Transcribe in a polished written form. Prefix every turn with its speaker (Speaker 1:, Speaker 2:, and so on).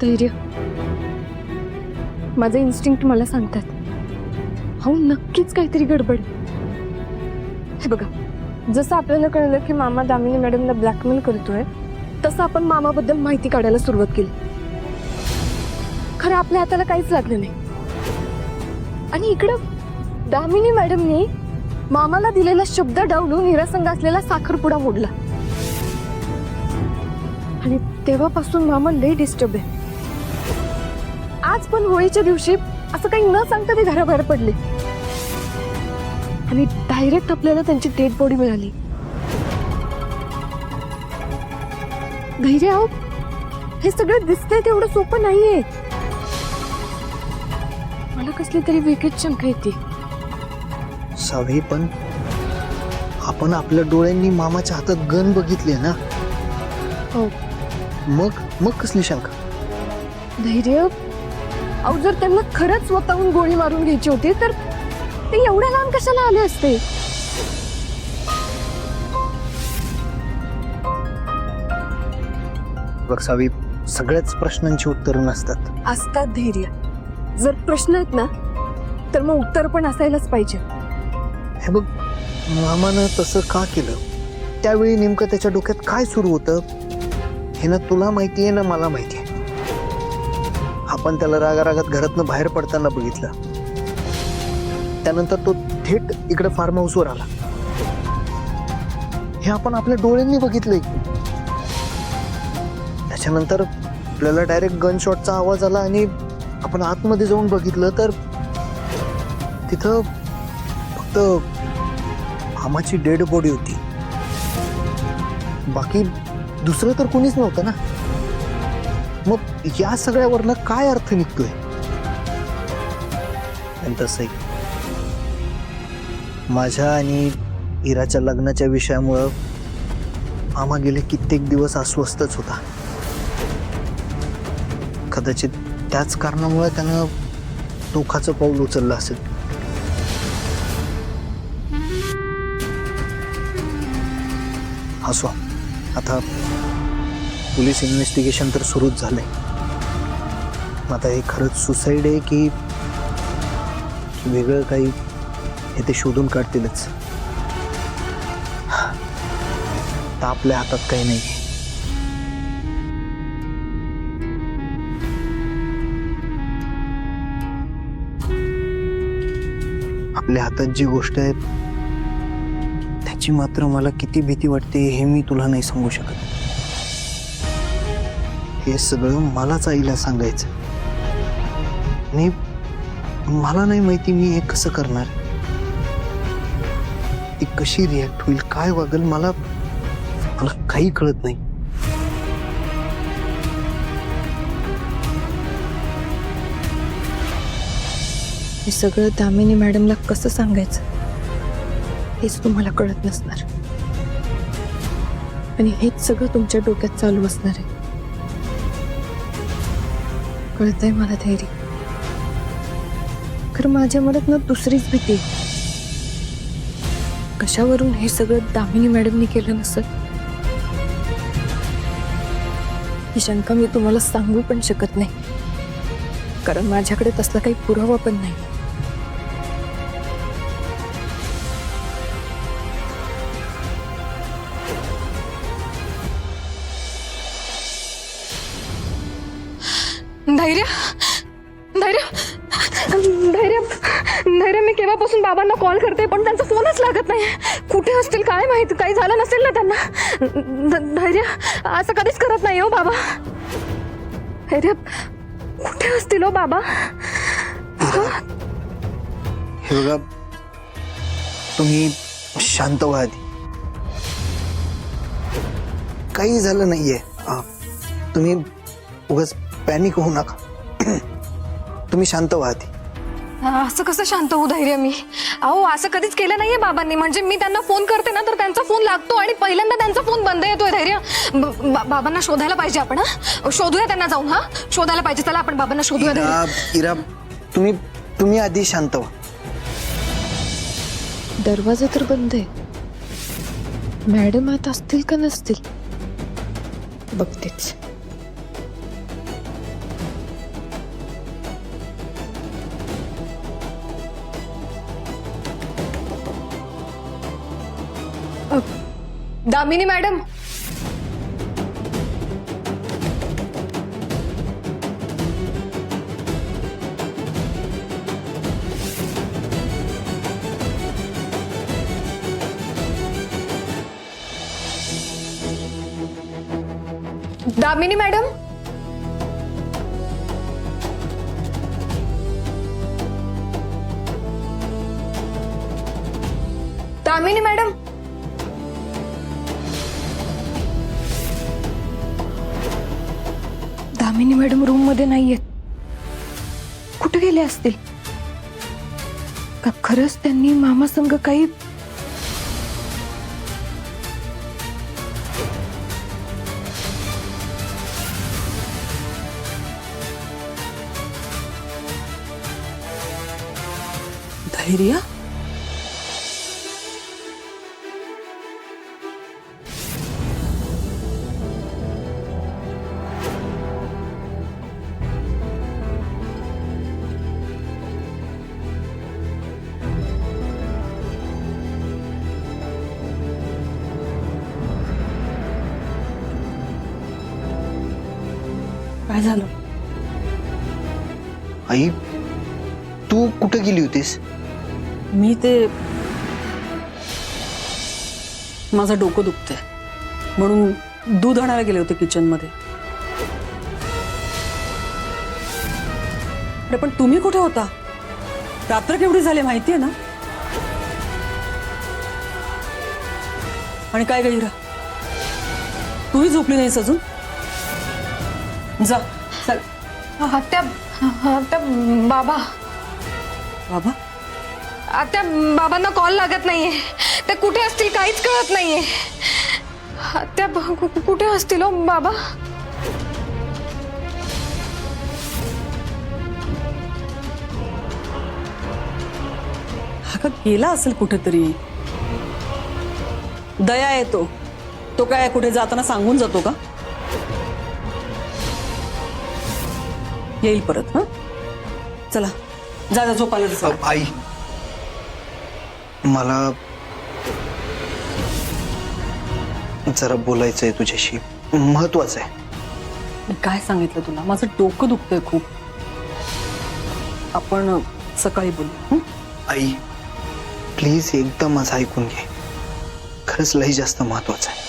Speaker 1: धैर्य, माझे इन्स्टिंक्ट मला सांगतात हो नक्कीच काहीतरी गडबड. हे बघा, जसं आपल्याला कळलं की मामा दामिनी मॅडमला ब्लॅकमेल करतोय तसं आपण मामाबद्दल माहिती काढायला सुरुवात केली. खरं आपल्या हाताला काहीच लागलं नाही. आणि इकडं दामिनी मॅडमनी मामाला दिलेला शब्द डावलून हिरासंग असलेला साखरपुडा मोडला. आणि तेव्हापासून मामा लय डिस्टर्ब आहे. आज पण होळीच्या दिवशी असं काही न सांगता ते घराबाहेर पडले आणि डायरेक्ट आपल्याला त्यांची डेड बॉडी मिळाली. धैर्य, आहो हे सगळं दिसतंय तेवढं सोपं नाहीये. मला कसली तरी वेगळीच शंका येते.
Speaker 2: सावी, पण आपण आपल्या डोळ्यांनी मामाच्या हातात गन बघितले ना.
Speaker 1: हो,
Speaker 2: मग कसली शंका?
Speaker 1: धैर्य, अहो जर त्यांना खरंच स्वतःहून गोळी मारून घ्यायची होती तर ते एवढ्या लांब कशाला आले असते?
Speaker 2: बघ सावी, सगळ्याच प्रश्नांची उत्तरं नसतात.
Speaker 1: असतात धैर्य. जर प्रश्न आहेत ना तर मग उत्तर पण असायलाच पाहिजे.
Speaker 2: हे बघ, मामानं तसं का केलं, त्यावेळी नेमकं त्याच्या डोक्यात काय सुरू होतं हे ना तुला माहिती आहे ना मला माहिती आहे. आपण त्याला रागारागात घरातनं बाहेर पडताना बघितलं. त्यानंतर तो थेट इकडे फार्म हाऊसवर आला. हे आपण आपल्या डोळ्यांनी बघितलंय. त्याच्यानंतर आपल्याला डायरेक्ट गन शॉटचा आवाज आला आणि आपण आतमध्ये जाऊन बघितलं तर तिथं फक्त मामाची डेड बॉडी होती. बाकी दुसरं तर कोणीच नव्हतं ना. मग या सगळ्यावरनं काय अर्थ निघतोय? आणि तसंही माझ्या आणि इराच्या लग्नाच्या विषयामुळं मामा गेले कित्येक दिवस अस्वस्थच होता. कदाचित त्याच कारणामुळे त्यानं टोकाचं पाऊल उचललं असेल. असो, आता पोलीस इन्व्हेस्टिगेशन तर सुरूच झालंय. आता हे खरंच सुसाईड आहे की वेगळं काही हे ते शोधून काढतीलच. तर आपल्या हातात काही नाही. आपल्या हातात जी गोष्ट आहे त्याची मात्र मला किती भीती वाटते हे मी तुला नाही सांगू शकत. हे सगळं मलाच आईला सांगायचं आणि मला नाही माहिती मी हे कसं करणार. ती कशी रिॲक्ट होईल, काय वागेल, मला काही कळत नाही.
Speaker 1: हे सगळं दामिनी मॅडमला कसं सांगायचं हेच तुम्हाला कळत नसणार. आणि हेच सगळं तुमच्या डोक्यात चालू असणार आहे. कळतंय मला धैर्य. खरं माझ्या मनात ना दुसरीच भीती आहे. कशावरून हे सगळं दामिनी मॅडमनी केलं नसत ही शंका मी तुम्हाला सांगू पण शकत नाही. कारण माझ्याकडे तसला काही पुरावा पण नाही. धैर्य, धैर्य, धैर्य, धैर्य, मी केव्हापासून बाबांना कॉल करते पण त्यांचा फोनच लागत नाही. कुठे असतील काय माहित, काही झालं नसेल ना त्यांना. धैर्य असं कधीच करत नाही हो बाबा. धैर्य, कुठे असतील हो बाबा?
Speaker 2: हे बघा, तुम्ही शांत व्हा आधी. काही झालं नाहीये. तुम्ही उगाच पॅनिक होऊ नका. तुम्ही शांत व्हा आधी.
Speaker 1: असं कसं शांत होऊ धैर्य मी? अहो असं कधीच केलं नाहीये बाबांनी. म्हणजे मी त्यांना फोन करते ना तर त्यांचा फोन लागतो आणि पहिल्यांदा त्यांचा फोन बंद येतोय. धैर्य, बाबांना शोधायला पाहिजे आपण. शोधूया त्यांना जाऊन. शोधायला पाहिजे. चला आपण बाबांना शोधूया.
Speaker 2: इरा, तुम्ही आधी शांत व्हा.
Speaker 1: दरवाजा तर बंद आहे. मॅडम आत असतील का नसतील बघतेच. Damini madam, Damini madam, Damini madam, Damini madam room मध्ये नाहीयेत. कुठे गेले असतील? का खरंच त्यांनी मामा संग काही
Speaker 3: धैर्य? काय झालं?
Speaker 2: आई, तू कुठे गेली होतीस?
Speaker 3: मी ते माझं डोकं दुखतंय म्हणून दूध आणायला गेले होते किचन मध्ये. अरे पण तुम्ही कुठे होता? रात्र केवढी झाली माहितीये ना? आणि काय गैरा, तूही झोपली नाहीस अजून? जा चल.
Speaker 1: आत्या, आत्या, बाबा,
Speaker 3: बाबा
Speaker 1: आत्या, बाबांना कॉल लागत नाहीये. ते कुठे असतील काहीच कळत नाहीये. आत्या, कुठे असतील हो बाबा?
Speaker 3: हा का गेला असेल कुठेतरी. दया येतो तो काय कुठे जाताना सांगून जातो का? येईल परत. हा चला जा जा झोपायला जा.
Speaker 2: आई, मला जरा बोलायचंय तुझ्याशी, महत्वाचं आहे.
Speaker 3: मी काय सांगितलं तुला? माझं डोकं दुखतंय खूप. आपण सकाळी बोलू.
Speaker 2: आई प्लीज एकदा माझं ऐकून घे, खरंच लई जास्त महत्वाचं आहे.